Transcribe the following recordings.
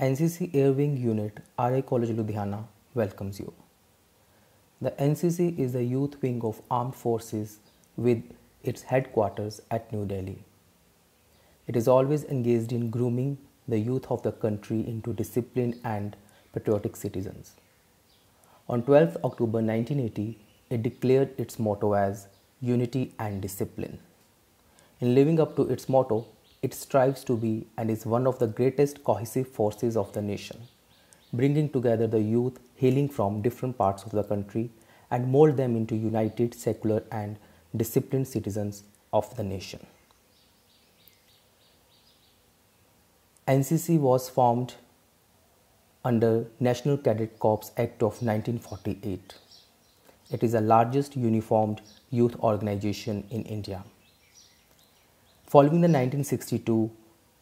NCC Air Wing Unit, RA College Ludhiana welcomes you. The NCC is the youth wing of armed forces with its headquarters at New Delhi. It is always engaged in grooming the youth of the country into disciplined and patriotic citizens. On 12th October 1980, it declared its motto as Unity and Discipline. In living up to its motto, it strives to be and is one of the greatest cohesive forces of the nation, bringing together the youth hailing from different parts of the country and mold them into united, secular and disciplined citizens of the nation. NCC was formed under National Cadet Corps Act of 1948. It is the largest uniformed youth organization in India. Following the 1962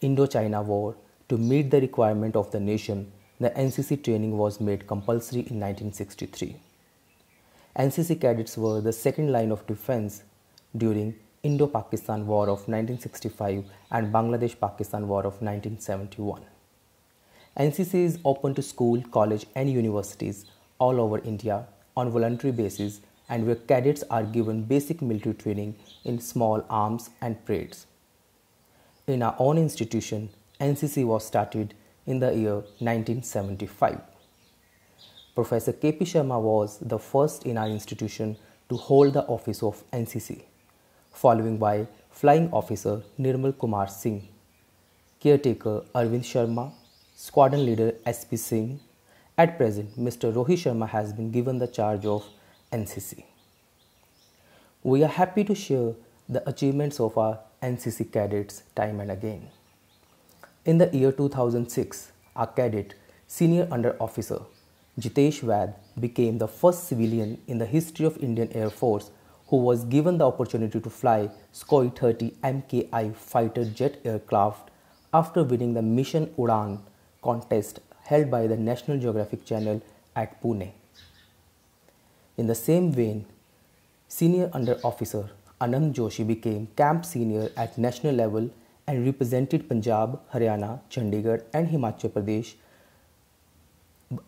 Indo-China War, to meet the requirement of the nation, the NCC training was made compulsory in 1963. NCC cadets were the second line of defense during Indo-Pakistan War of 1965 and Bangladesh-Pakistan War of 1971. NCC is open to school, college and universities all over India on voluntary basis, and where cadets are given basic military training in small arms and parades. In our own institution, NCC was started in the year 1975. Professor K.P. Sharma was the first in our institution to hold the office of NCC, following by Flying Officer Nirmal Kumar Singh, Caretaker Arvind Sharma, Squadron Leader S.P. Singh. At present, Mr. Rohit Sharma has been given the charge of NCC. We are happy to share the achievements of our NCC cadets time and again. In the year 2006, our cadet, Senior Under Officer Jitesh Vaid, became the first civilian in the history of Indian Air Force who was given the opportunity to fly Sukhoi 30 MKI fighter jet aircraft after winning the Mission Udan contest held by the National Geographic Channel at Pune. In the same vein, Senior Under Officer Anand Joshi became Camp Senior at national level and represented Punjab, Haryana, Chandigarh and Himachal Pradesh,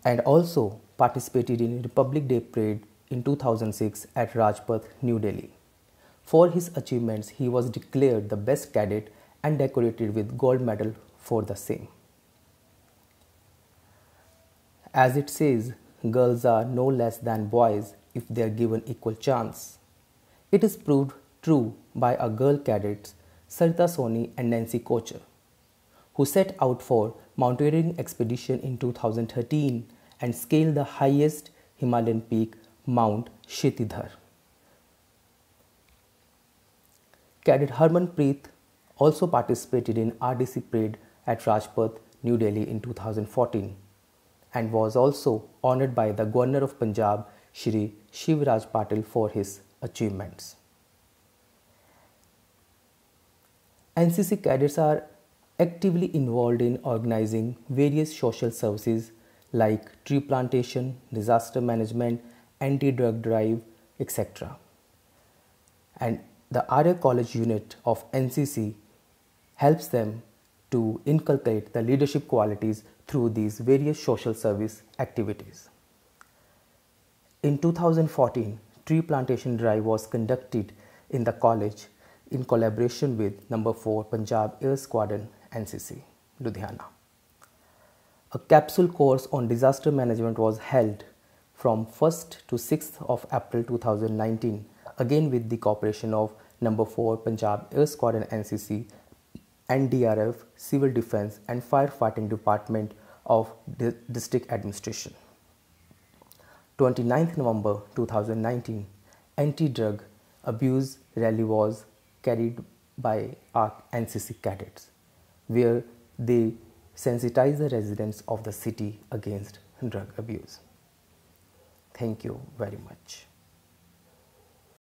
and also participated in Republic Day Parade in 2006 at Rajpath, New Delhi. For his achievements, he was declared the best cadet and decorated with gold medal for the same. As it says, girls are no less than boys if they are given equal chance. It is proved true by our girl cadets Sarita Soni and Nancy Kocher, who set out for mountaineering expedition in 2013 and scaled the highest Himalayan peak, Mount Kshitidhar. Cadet Harmanpreet also participated in RDC Parade at Rajpath, New Delhi in 2014 and was also honoured by the Governor of Punjab, Shri Shivraj Patil, for his achievements. NCC cadets are actively involved in organizing various social services like tree plantation, disaster management, anti-drug drive, etc. And the RA College unit of NCC helps them to inculcate the leadership qualities through these various social service activities. In 2014, tree plantation drive was conducted in the college in collaboration with No. 4 Punjab Air Squadron NCC, Ludhiana. A capsule course on disaster management was held from 1st to 6th of April 2019, again with the cooperation of No. 4 Punjab Air Squadron NCC, NDRF, Civil Defence and Firefighting Department of District Administration. 29th November 2019, anti-drug abuse rally was carried by our NCC cadets, where they sensitize the residents of the city against drug abuse. Thank you very much.